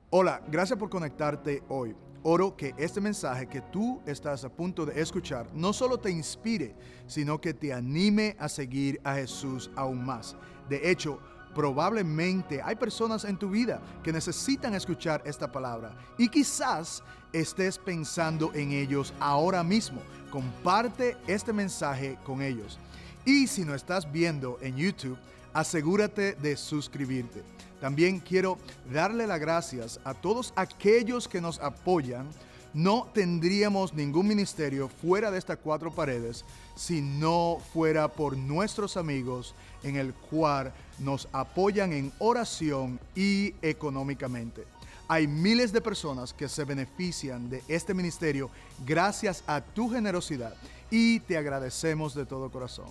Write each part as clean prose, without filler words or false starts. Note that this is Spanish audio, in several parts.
Hola, gracias por conectarte hoy. Oro que este mensaje que tú estás a punto de escuchar no solo te inspire, sino que te anime a seguir a Jesús aún más. De hecho, probablemente hay personas en tu vida que necesitan escuchar esta palabra y quizás estés pensando en ellos ahora mismo. Comparte este mensaje con ellos. Y si no estás viendo en YouTube, asegúrate de suscribirte. También quiero darle las gracias a todos aquellos que nos apoyan. No tendríamos ningún ministerio fuera de estas cuatro paredes si no fuera por nuestros amigos en el cual nos apoyan en oración y económicamente. Hay miles de personas que se benefician de este ministerio gracias a tu generosidad y te agradecemos de todo corazón.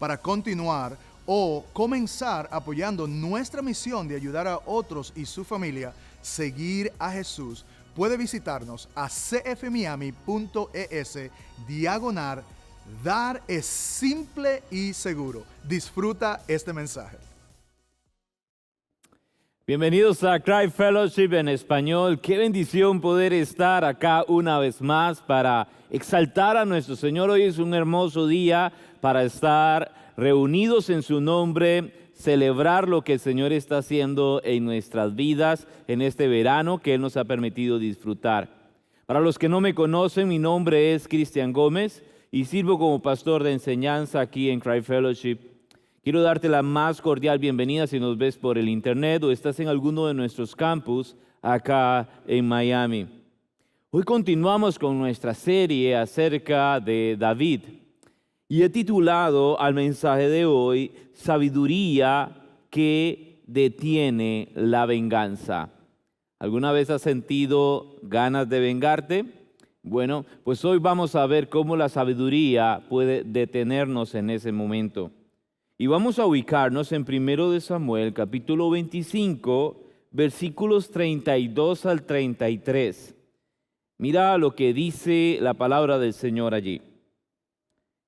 Para continuar o comenzar apoyando nuestra misión de ayudar a otros y su familia seguir a Jesús, puede visitarnos a cfmiami.es/dar es simple y seguro. Disfruta este mensaje. Bienvenidos a Cry Fellowship en español. Qué bendición poder estar acá una vez más para exaltar a nuestro Señor. Hoy es un hermoso día para estar reunidos en su nombre, celebrar lo que el Señor está haciendo en nuestras vidas en este verano que Él nos ha permitido disfrutar. Para los que no me conocen, mi nombre es Cristian Gómez y sirvo como pastor de enseñanza aquí en Cry Fellowship. Quiero darte la más cordial bienvenida si nos ves por el internet o estás en alguno de nuestros campus acá en Miami. Hoy continuamos con nuestra serie acerca de David y he titulado al mensaje de hoy Sabiduría que detiene la venganza. ¿Alguna vez has sentido ganas de vengarte? Bueno, pues hoy vamos a ver cómo la sabiduría puede detenernos en ese momento. Y vamos a ubicarnos en 1 Samuel, capítulo 25, versículos 32 al 33. Mira lo que dice la palabra del Señor allí.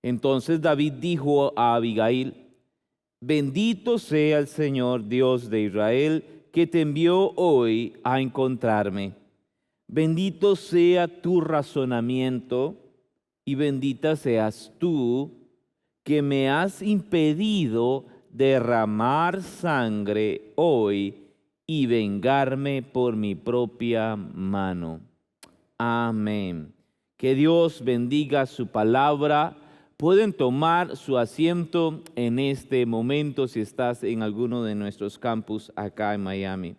Entonces David dijo a Abigail: bendito sea el Señor Dios de Israel, que te envió hoy a encontrarme. Bendito sea tu razonamiento y bendita seas tú, que me has impedido derramar sangre hoy y vengarme por mi propia mano. Amén. Que Dios bendiga su palabra. Pueden tomar su asiento en este momento si estás en alguno de nuestros campus acá en Miami.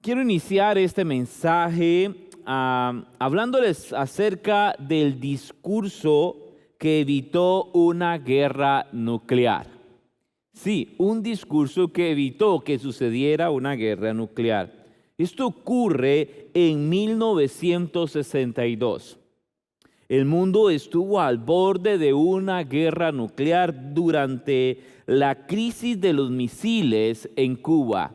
Quiero iniciar este mensaje hablándoles acerca del discurso que evitó una guerra nuclear. Sí, un discurso que evitó que sucediera una guerra nuclear. Esto ocurre en 1962. El mundo estuvo al borde de una guerra nuclear durante la crisis de los misiles en Cuba.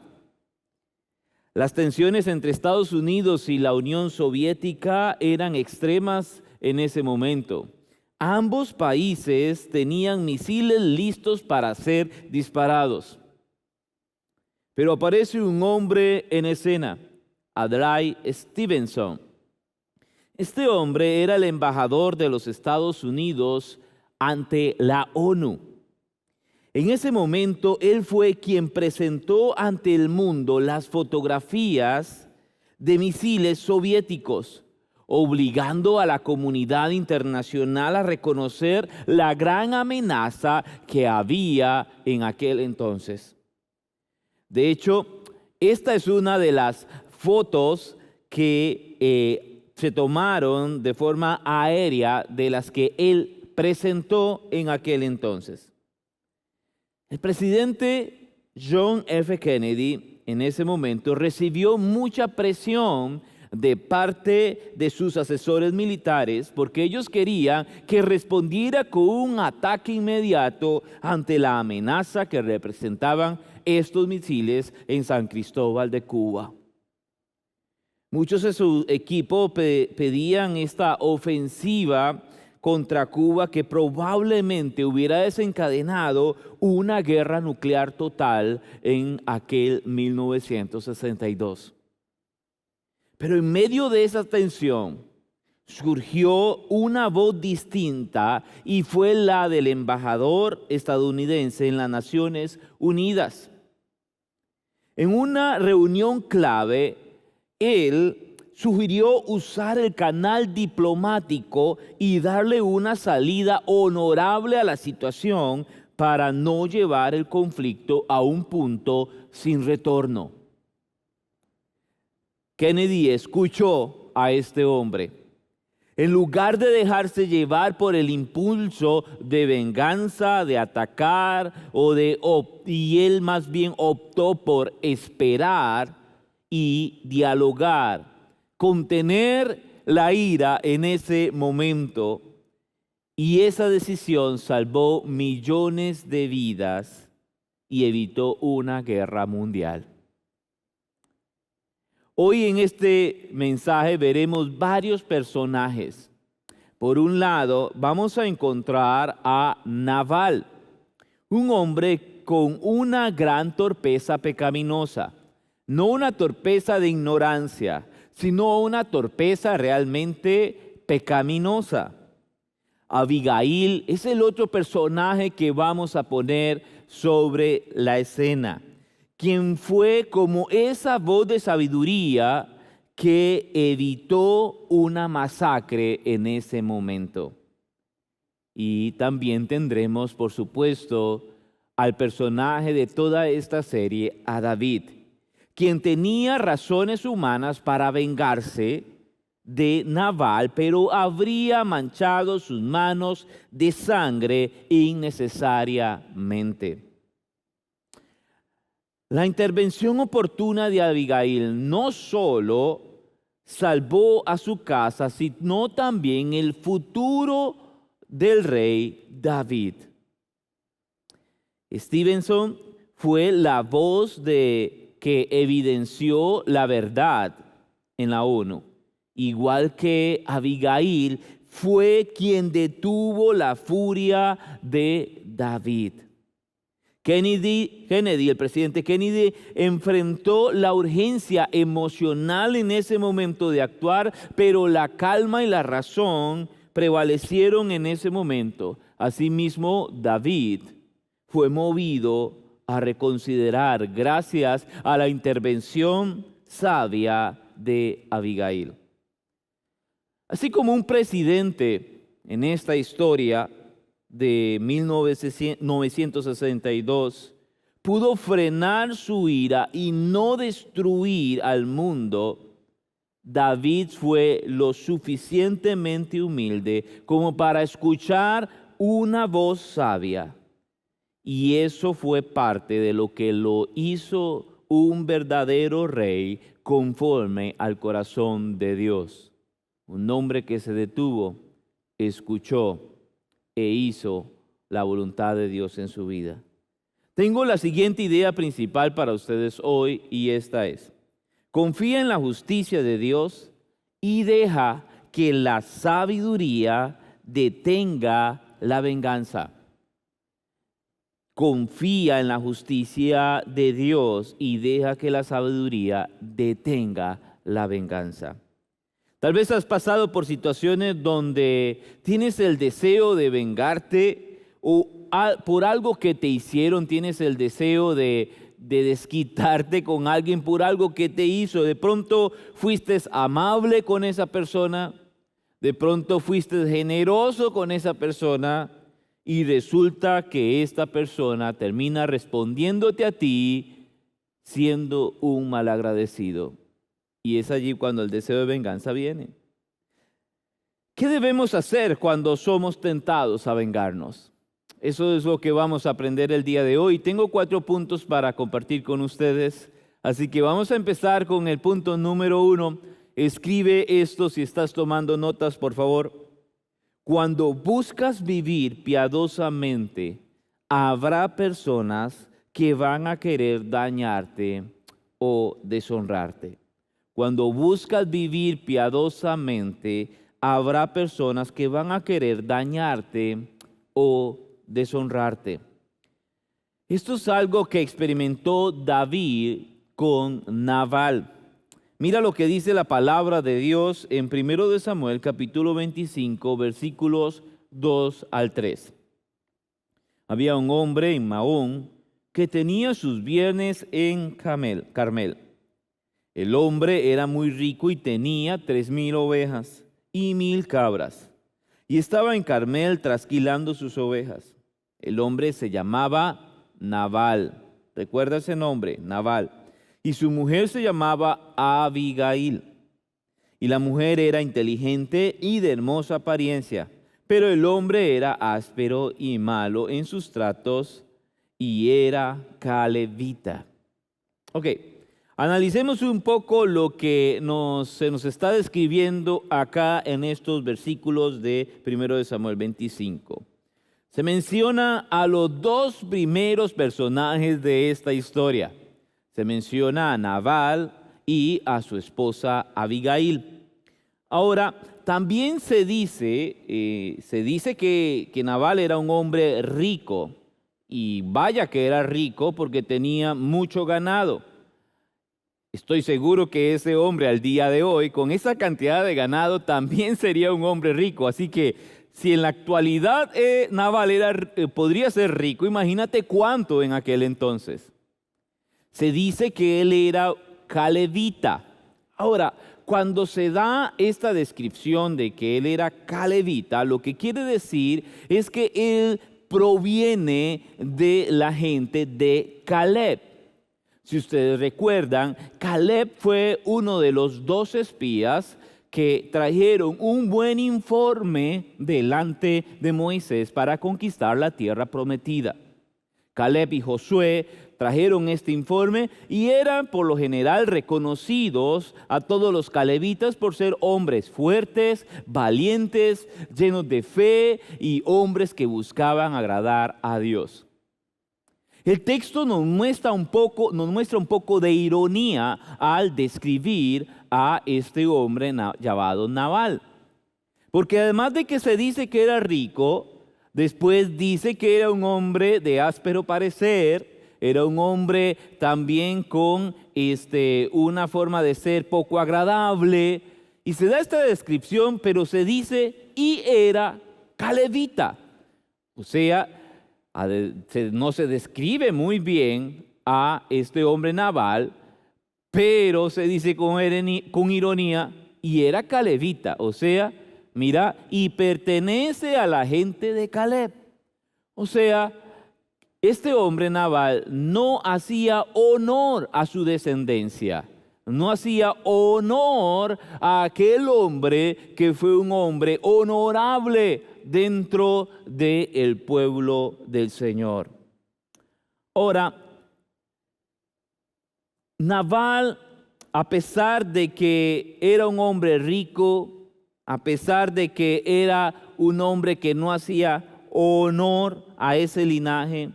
Las tensiones entre Estados Unidos y la Unión Soviética eran extremas en ese momento. Ambos países tenían misiles listos para ser disparados. Pero aparece un hombre en escena, Adlai Stevenson. Este hombre era el embajador de los Estados Unidos ante la ONU. En ese momento, él fue quien presentó ante el mundo las fotografías de misiles soviéticos, obligando a la comunidad internacional a reconocer la gran amenaza que había en aquel entonces. De hecho, esta es una de las fotos que se tomaron de forma aérea de las que él presentó en aquel entonces. El presidente John F. Kennedy en ese momento recibió mucha presión de parte de sus asesores militares porque ellos querían que respondiera con un ataque inmediato ante la amenaza que representaban estos misiles en San Cristóbal de Cuba. Muchos de su equipo pedían esta ofensiva contra Cuba que probablemente hubiera desencadenado una guerra nuclear total en aquel 1962. Pero en medio de esa tensión surgió una voz distinta y fue la del embajador estadounidense en las Naciones Unidas. En una reunión clave, él sugirió usar el canal diplomático y darle una salida honorable a la situación para no llevar el conflicto a un punto sin retorno. Kennedy escuchó a este hombre. En lugar de dejarse llevar por el impulso de venganza, de atacar, y él más bien optó por esperar y dialogar, contener la ira en ese momento. Y esa decisión salvó millones de vidas y evitó una guerra mundial. Hoy en este mensaje veremos varios personajes. Por un lado, vamos a encontrar a Nabal, un hombre con una gran torpeza pecaminosa. No una torpeza de ignorancia, sino una torpeza realmente pecaminosa. Abigail es el otro personaje que vamos a poner sobre la escena, quien fue como esa voz de sabiduría que evitó una masacre en ese momento. Y también tendremos, por supuesto, al personaje de toda esta serie, a David, quien tenía razones humanas para vengarse de Nabal, pero habría manchado sus manos de sangre innecesariamente. La intervención oportuna de Abigail no solo salvó a su casa, sino también el futuro del rey David. Stevenson fue la voz que evidenció la verdad en la ONU, igual que Abigail fue quien detuvo la furia de David. El presidente Kennedy, enfrentó la urgencia emocional en ese momento de actuar, pero la calma y la razón prevalecieron en ese momento. Asimismo, David fue movido a reconsiderar gracias a la intervención sabia de Abigail. Así como un presidente en esta historia de 1962 pudo frenar su ira y no destruir al mundo, David fue lo suficientemente humilde como para escuchar una voz sabia. Y eso fue parte de lo que lo hizo un verdadero rey conforme al corazón de Dios. Un hombre que se detuvo, escuchó e hizo la voluntad de Dios en su vida. Tengo la siguiente idea principal para ustedes hoy y esta es: confía en la justicia de Dios y deja que la sabiduría detenga la venganza. Confía en la justicia de Dios y deja que la sabiduría detenga la venganza. Tal vez has pasado por situaciones donde tienes el deseo de vengarte o por algo que te hicieron, tienes el deseo de desquitarte con alguien por algo que te hizo. De pronto fuiste amable con esa persona, de pronto fuiste generoso con esa persona y resulta que esta persona termina respondiéndote a ti siendo un malagradecido. Y es allí cuando el deseo de venganza viene. ¿Qué debemos hacer cuando somos tentados a vengarnos? Eso es lo que vamos a aprender el día de hoy. Tengo 4 puntos para compartir con ustedes. Así que vamos a empezar con el punto número 1. Escribe esto si estás tomando notas, por favor. Cuando buscas vivir piadosamente, habrá personas que van a querer dañarte o deshonrarte. Cuando buscas vivir piadosamente, habrá personas que van a querer dañarte o deshonrarte. Esto es algo que experimentó David con Nabal. Mira lo que dice la palabra de Dios en 1 de Samuel, capítulo 25, versículos 2 al 3. Había un hombre en Maón que tenía sus bienes en Carmel. El hombre era muy rico y tenía 3,000 ovejas y 1,000 cabras. Y estaba en Carmel trasquilando sus ovejas. El hombre se llamaba Nabal. ¿Recuerda ese nombre? Nabal. Y su mujer se llamaba Abigail. Y la mujer era inteligente y de hermosa apariencia, pero el hombre era áspero y malo en sus tratos y era calebita. Ok, analicemos un poco lo que se nos está describiendo acá en estos versículos de 1 de Samuel 25. Se menciona a los dos primeros personajes de esta historia. Se menciona a Nabal y a su esposa Abigail. Ahora, también se dice que Nabal era un hombre rico, y vaya que era rico porque tenía mucho ganado. Estoy seguro que ese hombre al día de hoy, con esa cantidad de ganado, también sería un hombre rico. Así que si en la actualidad Nabal podría ser rico, imagínate cuánto en aquel entonces. Se dice que él era calebita. Ahora, cuando se da esta descripción de que él era calebita, lo que quiere decir es que él proviene de la gente de Caleb. Si ustedes recuerdan, Caleb fue uno de los 2 espías que trajeron un buen informe delante de Moisés para conquistar la tierra prometida. Caleb y Josué trajeron este informe y eran por lo general reconocidos a todos los calebitas por ser hombres fuertes, valientes, llenos de fe y hombres que buscaban agradar a Dios. El texto nos muestra un poco de ironía al describir a este hombre llamado Nabal. Porque además de que se dice que era rico, después dice que era un hombre de áspero parecer, era un hombre también con una forma de ser poco agradable. Y se da esta descripción, pero se dice, y era calebita. O sea, no se describe muy bien a este hombre Nabal, pero se dice con ironía, y era calebita. O sea, mira, y pertenece a la gente de Caleb. O sea, este hombre Nabal no hacía honor a su descendencia, no hacía honor a aquel hombre que fue un hombre honorable dentro del pueblo del Señor. Ahora, Nabal, a pesar de que era un hombre rico, a pesar de que era un hombre que no hacía honor a ese linaje,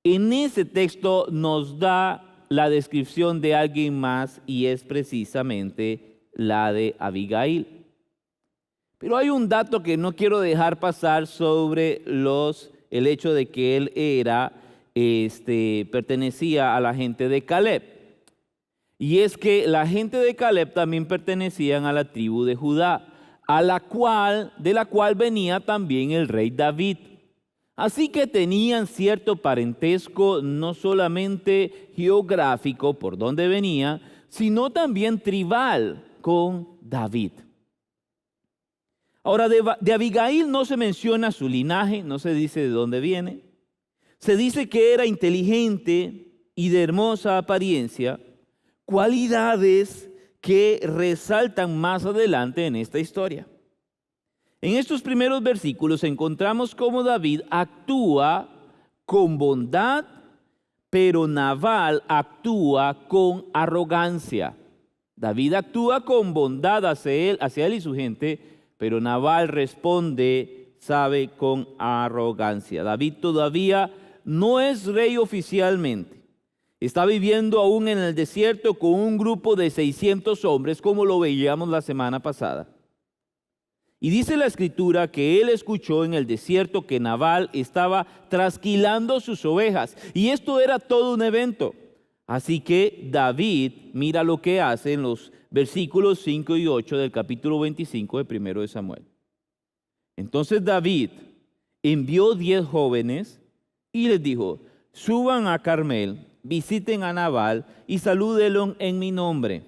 en ese texto nos da la descripción de alguien más y es precisamente la de Abigail. Pero hay un dato que no quiero dejar pasar sobre el hecho de que él pertenecía a la gente de Caleb. Y es que la gente de Caleb también pertenecían a la tribu de Judá, de la cual venía también el rey David. Así que tenían cierto parentesco no solamente geográfico por donde venía, sino también tribal con David. Ahora, de Abigail no se menciona su linaje, no se dice de dónde viene. Se dice que era inteligente y de hermosa apariencia, cualidades que resaltan más adelante en esta historia. En estos primeros versículos encontramos cómo David actúa con bondad, pero Nabal actúa con arrogancia. David actúa con bondad hacia él y su gente, pero Nabal responde, con arrogancia. David todavía no es rey oficialmente. Está viviendo aún en el desierto con un grupo de 600 hombres, como lo veíamos la semana pasada. Y dice la Escritura que él escuchó en el desierto que Nabal estaba trasquilando sus ovejas. Y esto era todo un evento. Así que David, mira lo que hace en los versículos 5 y 8 del capítulo 25 de 1 de Samuel. Entonces David envió 10 jóvenes y les dijo: suban a Carmel, visiten a Nabal y salúdenlo en mi nombre.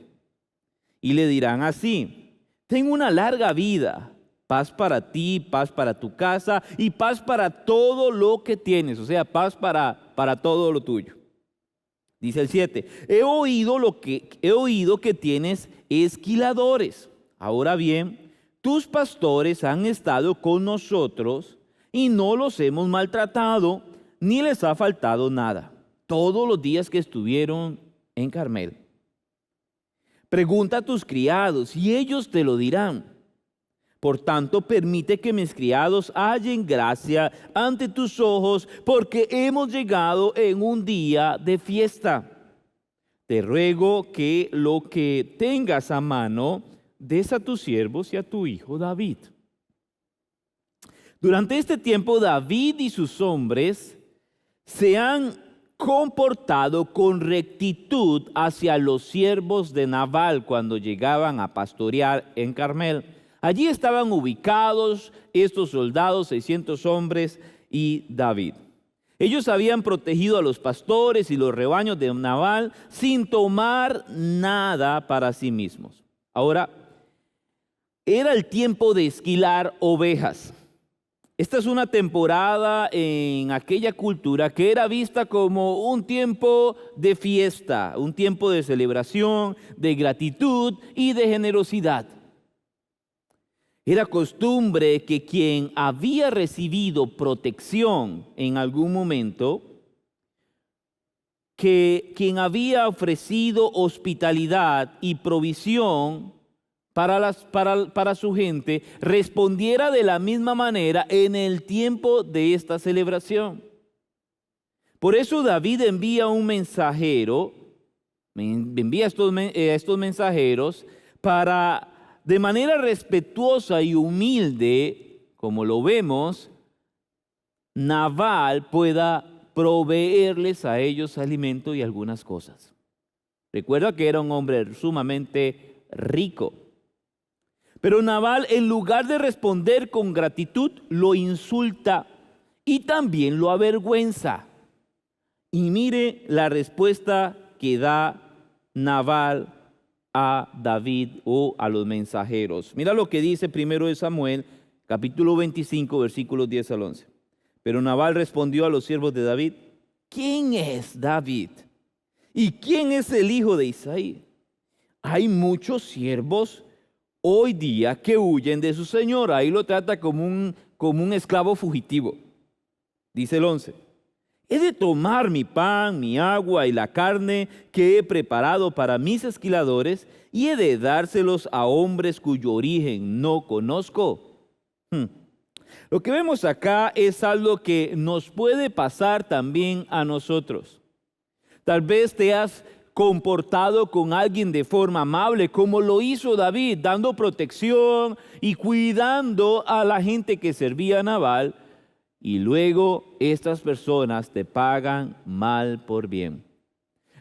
Y le dirán así: ten una larga vida, paz para ti, paz para tu casa y paz para todo lo que tienes, o sea, paz para todo lo tuyo. Dice el 7, he oído que tienes esquiladores. Ahora bien, tus pastores han estado con nosotros y no los hemos maltratado, ni les ha faltado nada, todos los días que estuvieron en Carmel. Pregunta a tus criados y ellos te lo dirán. Por tanto, permite que mis criados hallen gracia ante tus ojos, porque hemos llegado en un día de fiesta. Te ruego que lo que tengas a mano des a tus siervos y a tu hijo David. Durante este tiempo, David y sus hombres se han comportado con rectitud hacia los siervos de Nabal cuando llegaban a pastorear en Carmel. Allí estaban ubicados estos soldados, 600 hombres y David. Ellos habían protegido a los pastores y los rebaños de Nabal sin tomar nada para sí mismos. Ahora, era el tiempo de esquilar ovejas. Esta es una temporada en aquella cultura que era vista como un tiempo de fiesta, un tiempo de celebración, de gratitud y de generosidad. Era costumbre que quien había recibido protección en algún momento, que quien había ofrecido hospitalidad y provisión para su gente, respondiera de la misma manera en el tiempo de esta celebración. Por eso David envía un mensajero, envía estos mensajeros para, de manera respetuosa y humilde, como lo vemos, Nabal pueda proveerles a ellos alimento y algunas cosas. Recuerda que era un hombre sumamente rico. Pero Nabal, en lugar de responder con gratitud, lo insulta y también lo avergüenza. Y mire la respuesta que da Nabal a David o a los mensajeros. Mira lo que dice 1 de Samuel, capítulo 25, versículos 10 al 11. Pero Nabal respondió a los siervos de David: ¿quién es David? ¿Y quién es el hijo de Isaí? Hay muchos siervos hoy día que huyen de su señor. Ahí lo trata como un esclavo fugitivo. Dice el 11. He de tomar mi pan, mi agua y la carne que he preparado para mis esquiladores y he de dárselos a hombres cuyo origen no conozco. Lo que vemos acá es algo que nos puede pasar también a nosotros. Tal vez te has comportado con alguien de forma amable, como lo hizo David, dando protección y cuidando a la gente que servía a Nabal, y luego estas personas te pagan mal por bien.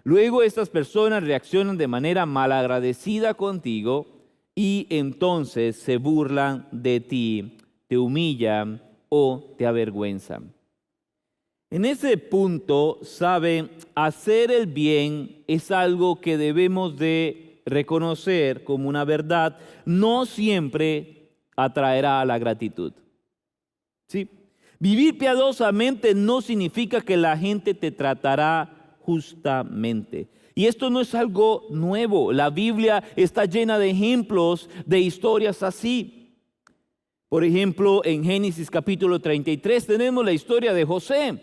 Luego estas personas reaccionan de manera malagradecida contigo y entonces se burlan de ti, te humillan o te avergüenzan. En ese punto, saben, hacer el bien es algo que debemos de reconocer como una verdad. No siempre atraerá la gratitud. ¿Sí? Vivir piadosamente no significa que la gente te tratará justamente. Y esto no es algo nuevo. La Biblia está llena de ejemplos de historias así. Por ejemplo, en Génesis capítulo 33 tenemos la historia de José.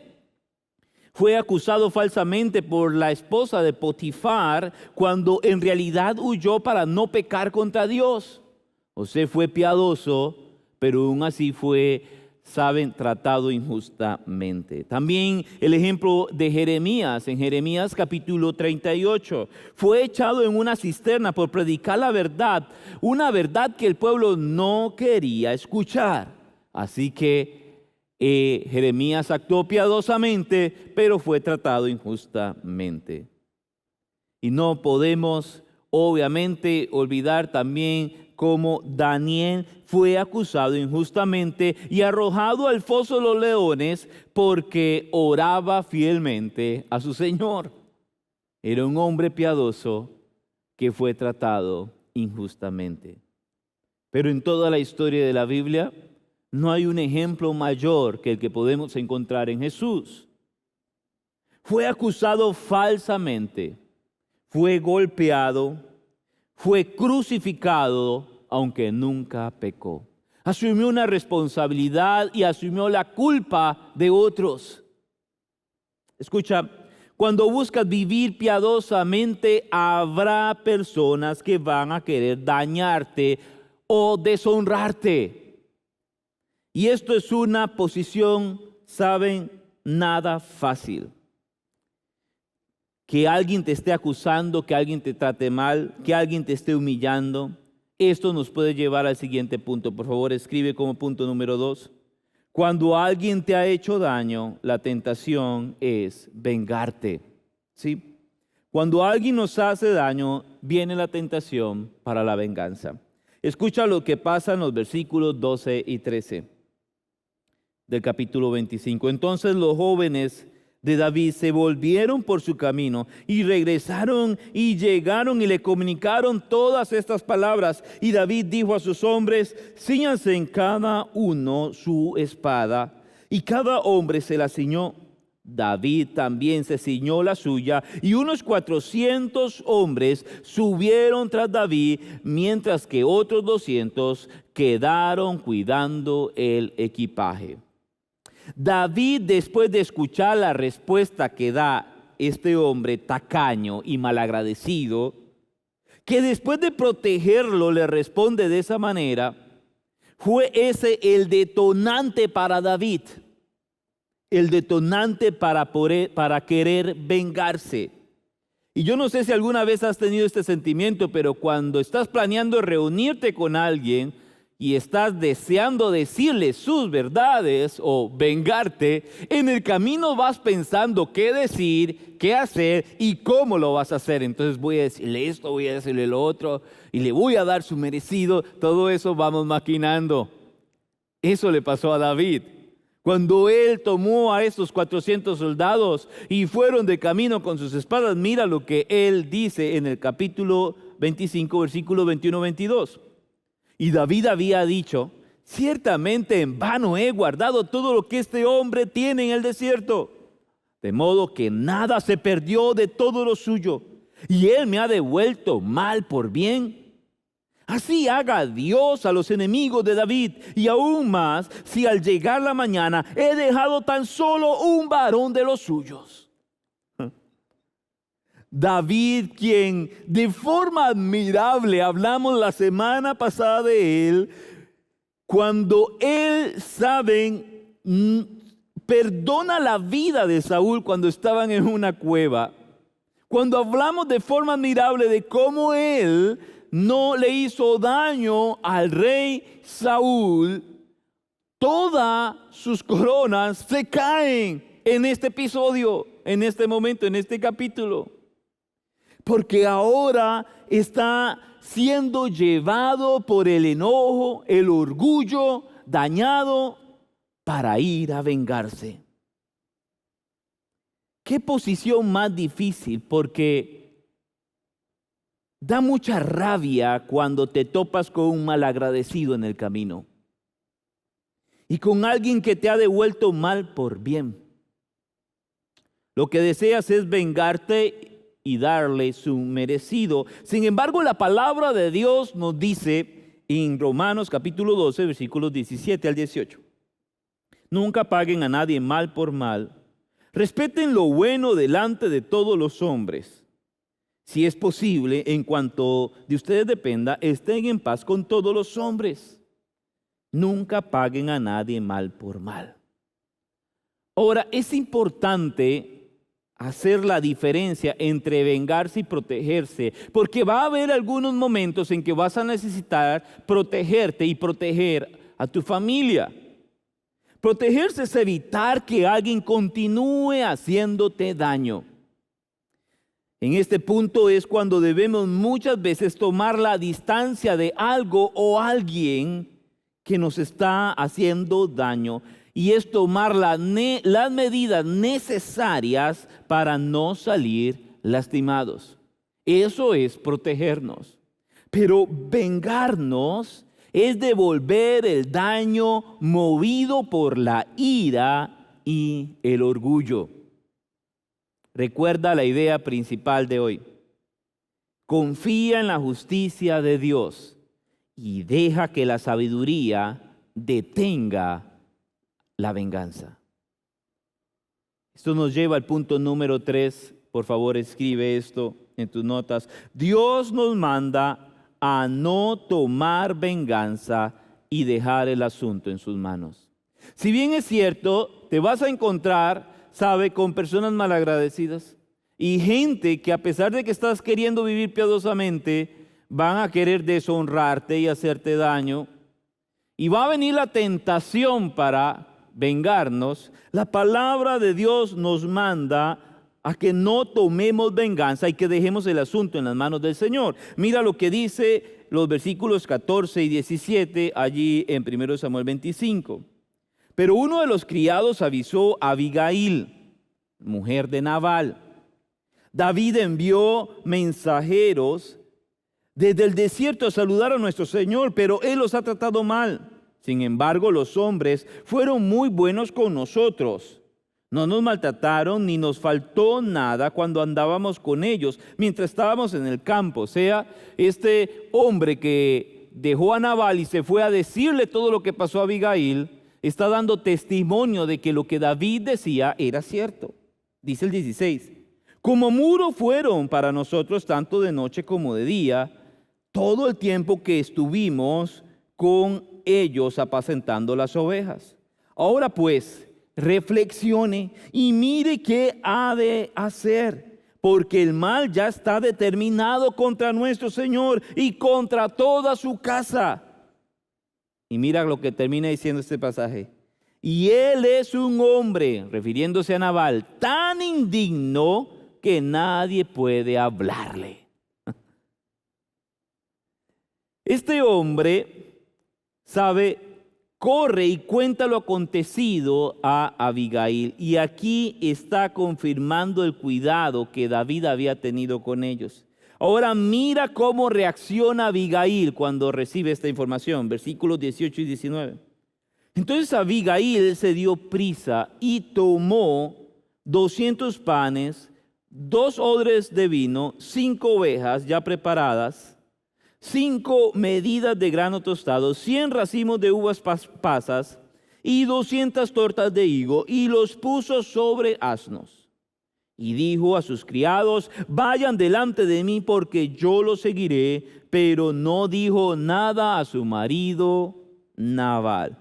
Fue acusado falsamente por la esposa de Potifar cuando en realidad huyó para no pecar contra Dios. José fue piadoso, pero aún así fue, tratado injustamente. También el ejemplo de Jeremías, en Jeremías capítulo 38, fue echado en una cisterna por predicar la verdad, una verdad que el pueblo no quería escuchar. Así que Jeremías actuó piadosamente, pero fue tratado injustamente. Y no podemos, obviamente, olvidar también cómo Daniel fue acusado injustamente y arrojado al foso de los leones porque oraba fielmente a su Señor. Era un hombre piadoso que fue tratado injustamente. Pero en toda la historia de la Biblia no hay un ejemplo mayor que el que podemos encontrar en Jesús. Fue acusado falsamente, fue golpeado, fue crucificado, aunque nunca pecó. Asumió una responsabilidad y asumió la culpa de otros. Escucha, cuando buscas vivir piadosamente, habrá personas que van a querer dañarte o deshonrarte. Y esto es una posición, ¿saben? Nada fácil. Que alguien te esté acusando, que alguien te trate mal, que alguien te esté humillando. Esto nos puede llevar al siguiente punto. Por favor, escribe como punto número 2. Cuando alguien te ha hecho daño, la tentación es vengarte. ¿Sí? Cuando alguien nos hace daño, viene la tentación para la venganza. Escucha lo que pasa en los versículos 12 y 13 del capítulo 25. Entonces los jóvenes de David se volvieron por su camino y regresaron y llegaron y le comunicaron todas estas palabras. Y David dijo a sus hombres: cíñanse en cada uno su espada. Y cada hombre se la ciñó. David también se ciñó la suya, y unos 400 hombres subieron tras David, mientras que otros 200 quedaron cuidando el equipaje. David, después de escuchar la respuesta que da este hombre tacaño y malagradecido, que después de protegerlo le responde de esa manera, fue ese el detonante para David, el detonante para querer vengarse. Y yo no sé si alguna vez has tenido este sentimiento, pero cuando estás planeando reunirte con alguien y estás deseando decirle sus verdades o vengarte, en el camino vas pensando qué decir, qué hacer y cómo lo vas a hacer. Entonces voy a decirle esto, voy a decirle lo otro y le voy a dar su merecido. Todo eso vamos maquinando. Eso le pasó a David. Cuando él tomó a estos 400 soldados y fueron de camino con sus espadas, mira lo que él dice en el capítulo 25, versículo 21-22. Y David había dicho: ciertamente en vano he guardado todo lo que este hombre tiene en el desierto, de modo que nada se perdió de todo lo suyo, y él me ha devuelto mal por bien. Así haga Dios a los enemigos de David, y aún más si al llegar la mañana he dejado tan solo un varón de los suyos. David, quien de forma admirable hablamos la semana pasada de él, cuando él, saben, perdona la vida de Saúl cuando estaban en una cueva, cuando hablamos de forma admirable de cómo él no le hizo daño al rey Saúl, todas sus coronas se caen en este episodio, en este momento, en este capítulo. Porque ahora está siendo llevado por el enojo, el orgullo, dañado para ir a vengarse. Qué posición más difícil, porque da mucha rabia cuando te topas con un malagradecido en el camino y con alguien que te ha devuelto mal por bien. Lo que deseas es vengarte y darle su merecido. Sin embargo, la palabra de Dios nos dice en Romanos capítulo 12, versículos 17 al 18. Nunca paguen a nadie mal por mal. Respeten lo bueno delante de todos los hombres. Si es posible, en cuanto de ustedes dependa, estén en paz con todos los hombres. Nunca paguen a nadie mal por mal. Ahora, es importante hacer la diferencia entre vengarse y protegerse, porque va a haber algunos momentos en que vas a necesitar protegerte y proteger a tu familia. Protegerse es evitar que alguien continúe haciéndote daño. En este punto es cuando debemos muchas veces tomar la distancia de algo o alguien que nos está haciendo daño, y es tomar las medidas necesarias para no salir lastimados. Eso es protegernos. Pero vengarnos es devolver el daño movido por la ira y el orgullo. Recuerda la idea principal de hoy. Confía en la justicia de Dios y deja que la sabiduría detenga la venganza. Esto nos lleva al punto número 3. Por favor, escribe esto en tus notas. Dios nos manda a no tomar venganza y dejar el asunto en sus manos. Si bien es cierto, te vas a encontrar, con personas malagradecidas y gente que, a pesar de que estás queriendo vivir piadosamente, van a querer deshonrarte y hacerte daño. Y va a venir la tentación para vengarnos. La palabra de Dios nos manda a que no tomemos venganza y que dejemos el asunto en las manos del Señor. Mira lo que dice los versículos 14 y 17 allí en 1 Samuel 25. Pero uno de los criados avisó a Abigail, mujer de Nabal. David envió mensajeros desde el desierto a saludar a nuestro Señor, pero él los ha tratado mal. Sin embargo, los hombres fueron muy buenos con nosotros. No nos maltrataron ni nos faltó nada cuando andábamos con ellos, mientras estábamos en el campo. O sea, este hombre que dejó a Nabal y se fue a decirle todo lo que pasó a Abigail, está dando testimonio de que lo que David decía era cierto. Dice el 16, como muro fueron para nosotros tanto de noche como de día, todo el tiempo que estuvimos con ellos apacentando las ovejas. Ahora pues, reflexione y mire qué ha de hacer, porque el mal ya está determinado contra nuestro Señor y contra toda su casa. Y mira lo que termina diciendo este pasaje. Y él es un hombre, refiriéndose a Nabal, tan indigno que nadie puede hablarle. Este hombre, corre y cuenta lo acontecido a Abigail. Y aquí está confirmando el cuidado que David había tenido con ellos. Ahora mira cómo reacciona Abigail cuando recibe esta información, versículos 18 y 19. Entonces Abigail se dio prisa y tomó 200 panes, 2 odres de vino, 5 ovejas ya preparadas, 5 medidas de grano tostado, 100 racimos de uvas pasas y 200 tortas de higo, y los puso sobre asnos. Y dijo a sus criados, vayan delante de mí porque yo los seguiré, pero no dijo nada a su marido Nabal.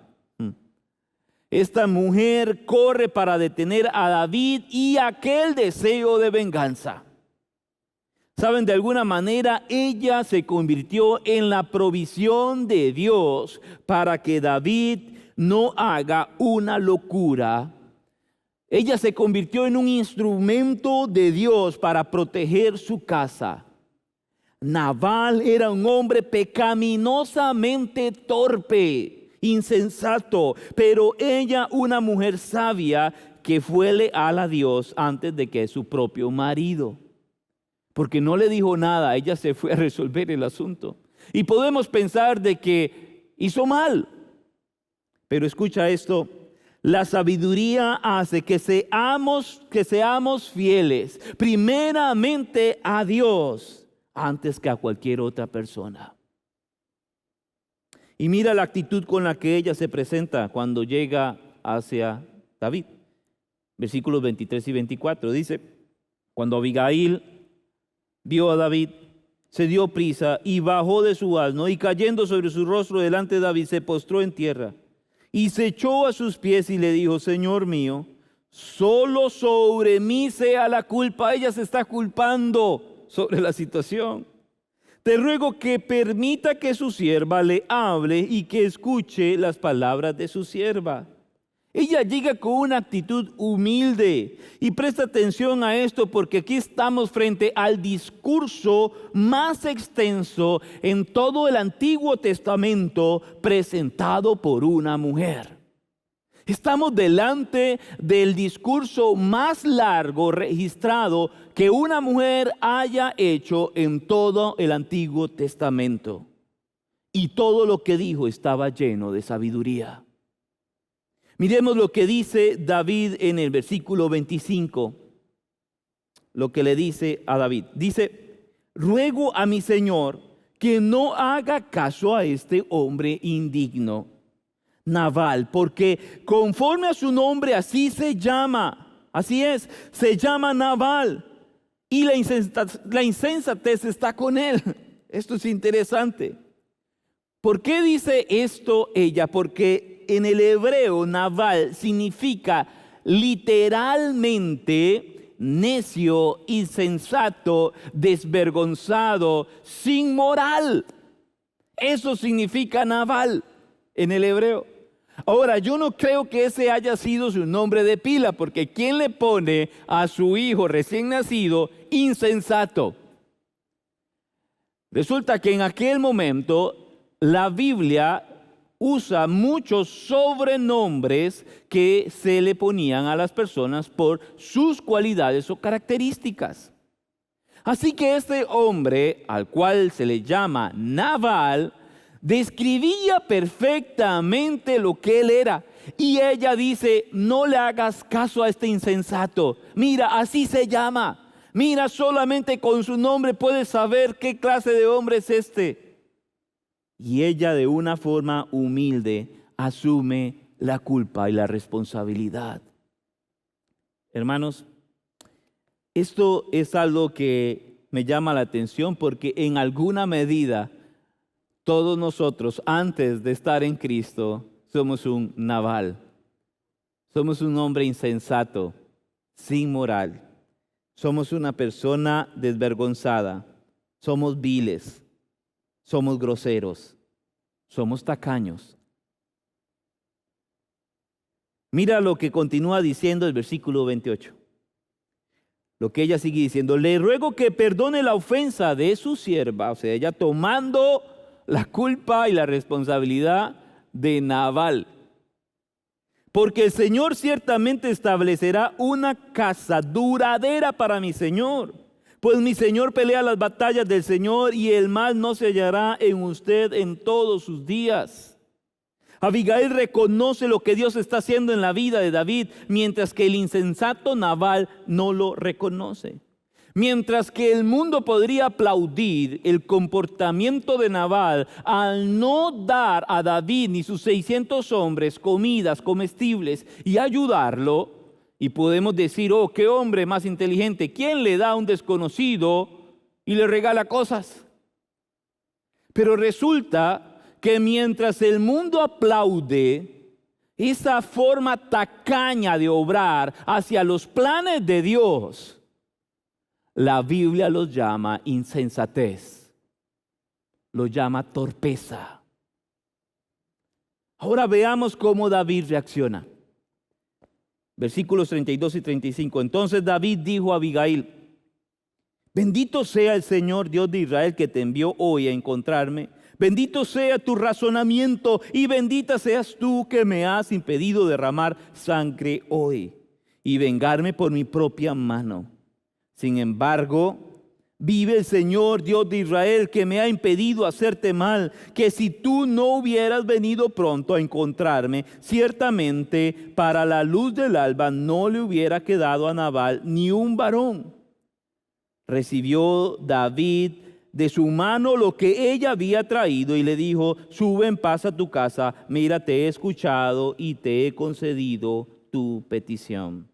Esta mujer corre para detener a David y aquel deseo de venganza. Saben, de alguna manera ella se convirtió en la provisión de Dios para que David no haga una locura. Ella se convirtió en un instrumento de Dios para proteger su casa. Nabal era un hombre pecaminosamente torpe, insensato, pero ella una mujer sabia que fue leal a Dios antes de que su propio marido. Porque no le dijo nada, ella se fue a resolver el asunto. Y podemos pensar de que hizo mal. Pero escucha esto. La sabiduría hace que seamos fieles, primeramente a Dios, antes que a cualquier otra persona. Y mira la actitud con la que ella se presenta cuando llega hacia David. Versículos 23 y 24 dice, cuando Abigail vio a David, se dio prisa y bajó de su asno, y cayendo sobre su rostro delante de David, se postró en tierra. Y se echó a sus pies y le dijo, Señor mío, solo sobre mí sea la culpa. Ella se está culpando sobre la situación. Te ruego que permita que su sierva le hable y que escuche las palabras de su sierva. Ella llega con una actitud humilde. Y presta atención a esto porque aquí estamos frente al discurso más extenso en todo el Antiguo Testamento presentado por una mujer. Estamos delante del discurso más largo registrado que una mujer haya hecho en todo el Antiguo Testamento. Y todo lo que dijo estaba lleno de sabiduría. Miremos lo que dice David en el versículo 25. Lo que le dice a David. Dice, ruego a mi Señor que no haga caso a este hombre indigno, Nabal, porque conforme a su nombre así se llama. Así es, se llama Nabal. Y la insensatez está con él. Esto es interesante. ¿Por qué dice esto ella? Porque en el hebreo Nabal significa literalmente necio, insensato, desvergonzado, sin moral. Eso significa Nabal en el hebreo. Ahora, yo no creo que ese haya sido su nombre de pila, porque ¿quién le pone a su hijo recién nacido insensato? Resulta que en aquel momento la Biblia usa muchos sobrenombres que se le ponían a las personas por sus cualidades o características. Así que este hombre, al cual se le llama Nabal, describía perfectamente lo que él era. Y ella dice, no le hagas caso a este insensato. Mira, así se llama. Mira, solamente con su nombre puedes saber qué clase de hombre es este. Y ella de una forma humilde asume la culpa y la responsabilidad. Hermanos, esto es algo que me llama la atención porque en alguna medida todos nosotros antes de estar en Cristo somos un Nabal. Somos un hombre insensato, sin moral. Somos una persona desvergonzada. Somos viles. Somos groseros, somos tacaños. Mira lo que continúa diciendo el versículo 28. Lo que ella sigue diciendo, le ruego que perdone la ofensa de su sierva, o sea, ella tomando la culpa y la responsabilidad de Nabal. Porque el Señor ciertamente establecerá una casa duradera para mi Señor. Pues mi Señor pelea las batallas del Señor y el mal no se hallará en usted en todos sus días. Abigail reconoce lo que Dios está haciendo en la vida de David, mientras que el insensato Nabal no lo reconoce. Mientras que el mundo podría aplaudir el comportamiento de Nabal al no dar a David ni sus 600 hombres comidas comestibles y ayudarlo, y podemos decir, oh, qué hombre más inteligente. ¿Quién le da a un desconocido y le regala cosas? Pero resulta que mientras el mundo aplaude esa forma tacaña de obrar hacia los planes de Dios, la Biblia los llama insensatez, los llama torpeza. Ahora veamos cómo David reacciona. Versículos 32 y 35. Entonces David dijo a Abigail, bendito sea el Señor Dios de Israel que te envió hoy a encontrarme. Bendito sea tu razonamiento y bendita seas tú que me has impedido derramar sangre hoy y vengarme por mi propia mano. Sin embargo, vive el Señor Dios de Israel que me ha impedido hacerte mal, que si tú no hubieras venido pronto a encontrarme, ciertamente para la luz del alba no le hubiera quedado a Nabal ni un varón. Recibió David de su mano lo que ella había traído y le dijo, sube en paz a tu casa, mira, te he escuchado y te he concedido tu petición.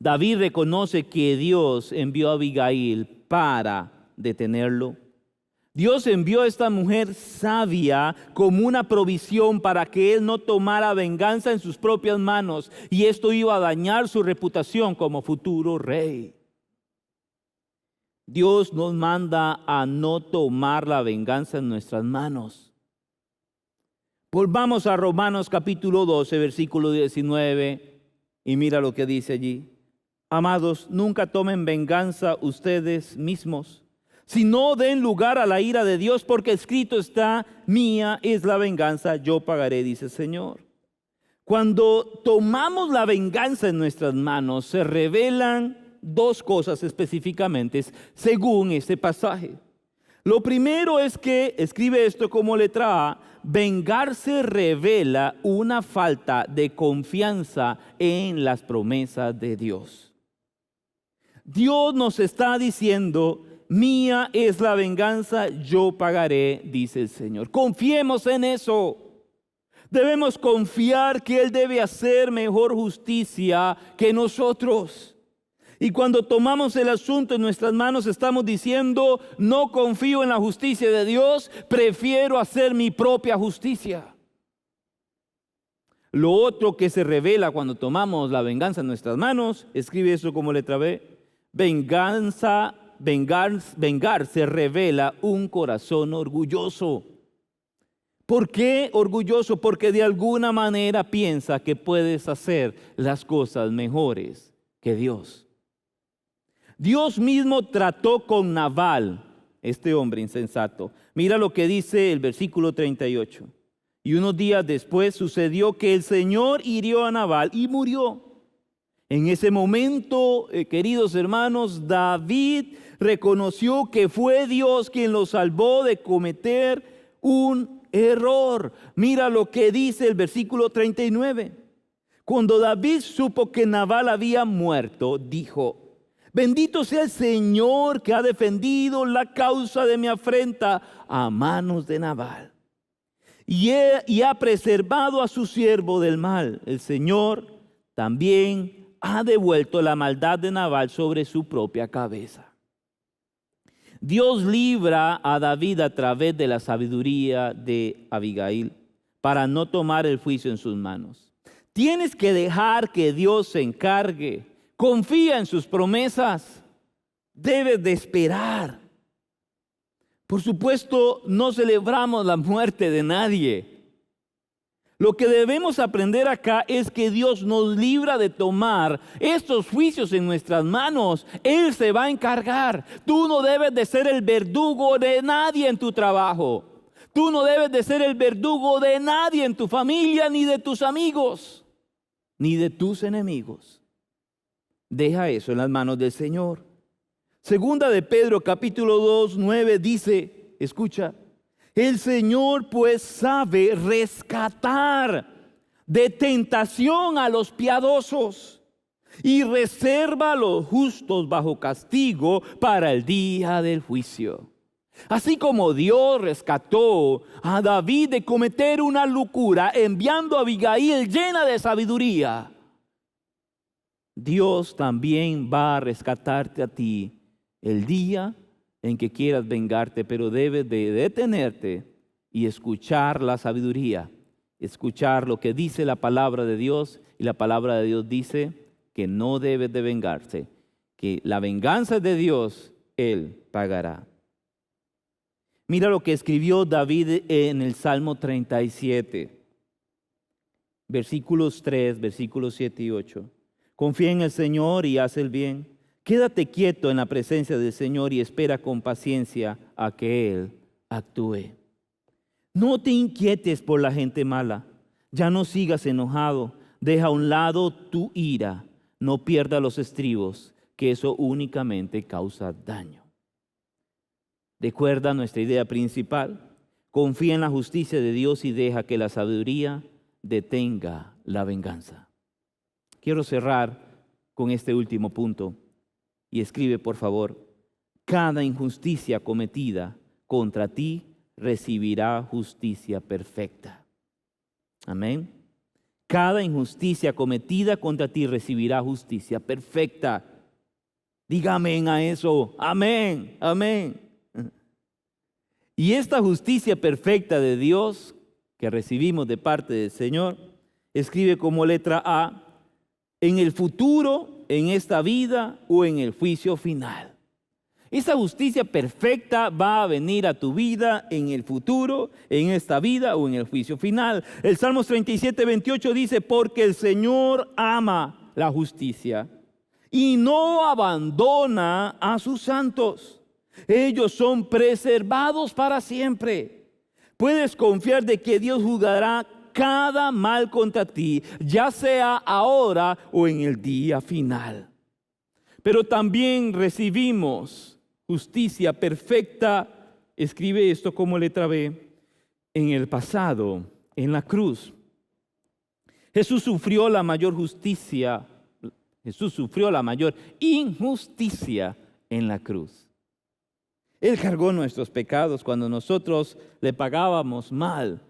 David reconoce que Dios envió a Abigail para detenerlo. Dios envió a esta mujer sabia como una provisión para que él no tomara venganza en sus propias manos, y esto iba a dañar su reputación como futuro rey. Dios nos manda a no tomar la venganza en nuestras manos. Volvamos a Romanos capítulo 12, versículo 19, y mira lo que dice allí. Amados, nunca tomen venganza ustedes mismos, sino den lugar a la ira de Dios, porque escrito está: mía es la venganza, yo pagaré, dice el Señor. Cuando tomamos la venganza en nuestras manos, se revelan dos cosas específicamente, según este pasaje. Lo primero es que, escribe esto como letra A, vengarse revela una falta de confianza en las promesas de Dios. Dios nos está diciendo: mía es la venganza, yo pagaré, dice el Señor. Confiemos en eso. Debemos confiar que Él debe hacer mejor justicia que nosotros. Y cuando tomamos el asunto en nuestras manos, estamos diciendo: no confío en la justicia de Dios, prefiero hacer mi propia justicia. Lo otro que se revela cuando tomamos la venganza en nuestras manos, escribe eso como letra B: vengarse revela un corazón orgulloso. ¿Por qué orgulloso? Porque de alguna manera piensa que puedes hacer las cosas mejores que Dios. Dios mismo trató con Nabal, este hombre insensato. Mira lo que dice el versículo 38. Y unos días después sucedió que el Señor hirió a Nabal y murió. En ese momento, queridos hermanos, David reconoció que fue Dios quien lo salvó de cometer un error. Mira lo que dice el versículo 39. Cuando David supo que Nabal había muerto, dijo: bendito sea el Señor que ha defendido la causa de mi afrenta a manos de Nabal. Y ha preservado a su siervo del mal. El Señor también ha devuelto la maldad de Nabal sobre su propia cabeza. Dios libra a David a través de la sabiduría de Abigail para no tomar el juicio en sus manos. Tienes que dejar que Dios se encargue. Confía en sus promesas. Debes de esperar. Por supuesto, no celebramos la muerte de nadie. Lo que debemos aprender acá es que Dios nos libra de tomar estos juicios en nuestras manos. Él se va a encargar. Tú no debes de ser el verdugo de nadie en tu trabajo. Tú no debes de ser el verdugo de nadie en tu familia, ni de tus amigos, ni de tus enemigos. Deja eso en las manos del Señor. Segunda de Pedro capítulo 2, 9 dice, escucha: el Señor pues sabe rescatar de tentación a los piadosos y reserva a los justos bajo castigo para el día del juicio. Así como Dios rescató a David de cometer una locura enviando a Abigail llena de sabiduría, Dios también va a rescatarte a ti el día en que quieras vengarte, pero debes de detenerte y escuchar la sabiduría, escuchar lo que dice la palabra de Dios. Y la palabra de Dios dice que no debes de vengarse, que la venganza es de Dios, Él pagará. Mira lo que escribió David en el Salmo 37, versículos 3, versículos 7 y 8. Confía en el Señor y haz el bien. Quédate quieto en la presencia del Señor y espera con paciencia a que Él actúe. No te inquietes por la gente mala. Ya no sigas enojado. Deja a un lado tu ira. No pierdas los estribos, que eso únicamente causa daño. Recuerda nuestra idea principal. Confía en la justicia de Dios y deja que la sabiduría detenga la venganza. Quiero cerrar con este último punto. Y escribe, por favor: cada injusticia cometida contra ti recibirá justicia perfecta. Amén. Cada injusticia cometida contra ti recibirá justicia perfecta. Diga amén a eso. Amén, amén. Y esta justicia perfecta de Dios que recibimos de parte del Señor, escribe como letra A: en el futuro, en esta vida o en el juicio final. Esa justicia perfecta va a venir a tu vida en el futuro, en esta vida o en el juicio final. El Salmos 37, 28 dice, porque el Señor ama la justicia y no abandona a sus santos. Ellos son preservados para siempre. Puedes confiar de que Dios juzgará cada mal contra ti, ya sea ahora o en el día final. Pero también recibimos justicia perfecta, escribe esto como letra B, en el pasado, en la cruz. Jesús sufrió la mayor justicia, Jesús sufrió la mayor injusticia en la cruz. Él cargó nuestros pecados cuando nosotros le pagábamos mal.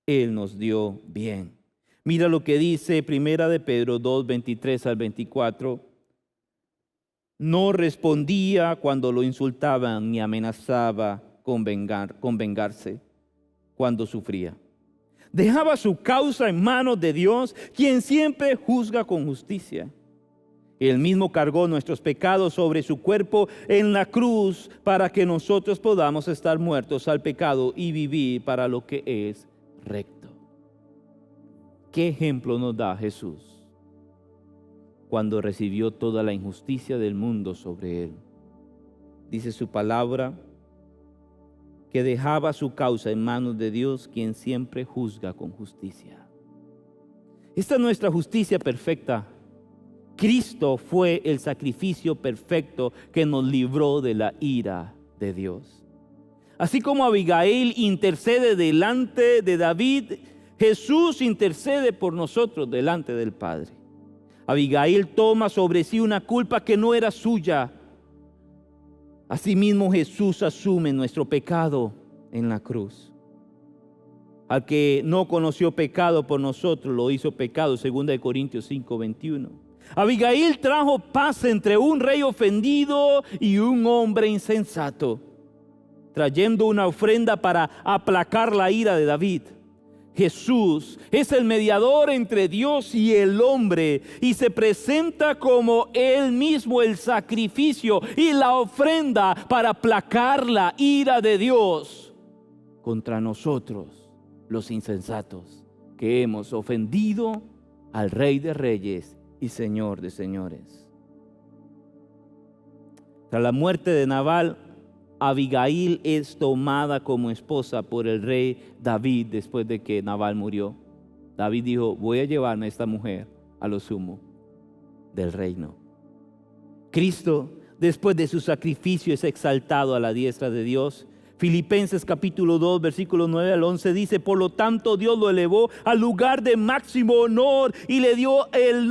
Él nos dio bien. Mira lo que dice Primera de Pedro 2, 23 al 24. No respondía cuando lo insultaban ni amenazaba con vengarse cuando sufría. Dejaba su causa en manos de Dios, quien siempre juzga con justicia. Él mismo cargó nuestros pecados sobre su cuerpo en la cruz para que nosotros podamos estar muertos al pecado y vivir para lo que es recto. ¿Qué ejemplo nos da Jesús cuando recibió toda la injusticia del mundo sobre él? Dice su palabra que dejaba su causa en manos de Dios, quien siempre juzga con justicia. Esta es nuestra justicia perfecta. Cristo fue el sacrificio perfecto que nos libró de la ira de Dios. Así como Abigail intercede delante de David, Jesús intercede por nosotros delante del Padre. Abigail toma sobre sí una culpa que no era suya. Asimismo, Jesús asume nuestro pecado en la cruz. Al que no conoció pecado por nosotros, lo hizo pecado, 2 Corintios 5, 21. Abigail trajo paz entre un rey ofendido y un hombre insensato, trayendo una ofrenda para aplacar la ira de David. Jesús es el mediador entre Dios y el hombre y se presenta como Él mismo el sacrificio y la ofrenda para aplacar la ira de Dios contra nosotros, los insensatos, que hemos ofendido al Rey de Reyes y Señor de Señores. Tras la muerte de Nabal, Abigail es tomada como esposa por el rey David después de que Nabal murió. David dijo, voy a llevarme a esta mujer a lo sumo del reino. Cristo, después de su sacrificio, es exaltado a la diestra de Dios. Filipenses capítulo 2, versículos 9 al 11 dice, por lo tanto Dios lo elevó al lugar de máximo honor y le dio el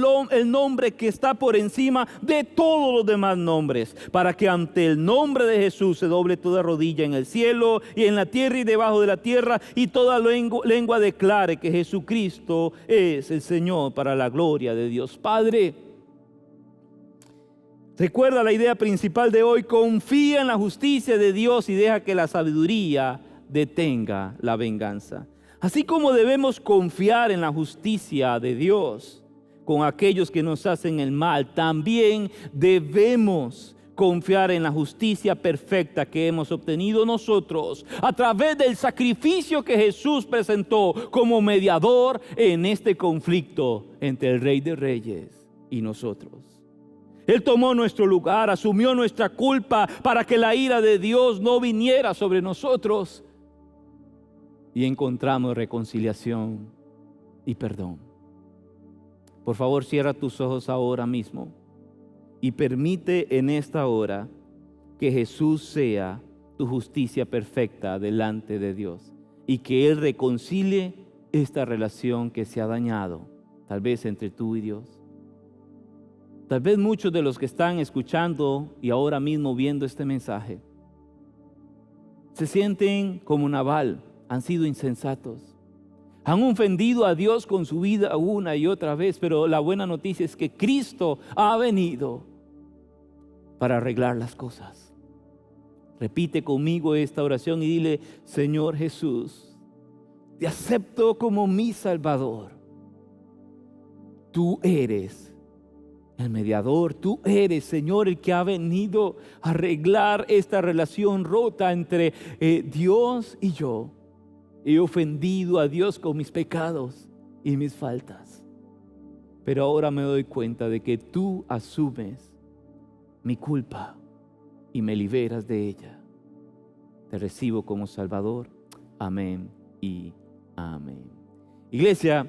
nombre que está por encima de todos los demás nombres, para que ante el nombre de Jesús se doble toda rodilla en el cielo y en la tierra y debajo de la tierra, y toda lengua declare que Jesucristo es el Señor, para la gloria de Dios Padre. Recuerda la idea principal de hoy: confía en la justicia de Dios y deja que la sabiduría detenga la venganza. Así como debemos confiar en la justicia de Dios con aquellos que nos hacen el mal, también debemos confiar en la justicia perfecta que hemos obtenido nosotros a través del sacrificio que Jesús presentó como mediador en este conflicto entre el Rey de Reyes y nosotros. Él tomó nuestro lugar, asumió nuestra culpa para que la ira de Dios no viniera sobre nosotros, y encontramos reconciliación y perdón. Por favor, cierra tus ojos ahora mismo y permite en esta hora que Jesús sea tu justicia perfecta delante de Dios y que Él reconcilie esta relación que se ha dañado, tal vez entre tú y Dios. Tal vez muchos de los que están escuchando y ahora mismo viendo este mensaje se sienten como Nabal, han sido insensatos, han ofendido a Dios con su vida una y otra vez, pero la buena noticia es que Cristo ha venido para arreglar las cosas. Repite conmigo esta oración y dile: Señor Jesús, te acepto como mi Salvador. Tú eres el mediador. Tú eres, Señor, el que ha venido a arreglar esta relación rota entre Dios y yo. He ofendido a Dios con mis pecados y mis faltas. Pero ahora me doy cuenta de que tú asumes mi culpa y me liberas de ella. Te recibo como Salvador. Amén y amén. Iglesia,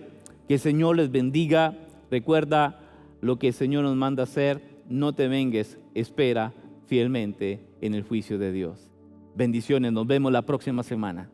que el Señor les bendiga. Recuerda lo que el Señor nos manda hacer. No te vengues, espera fielmente en el juicio de Dios. Bendiciones, nos vemos la próxima semana.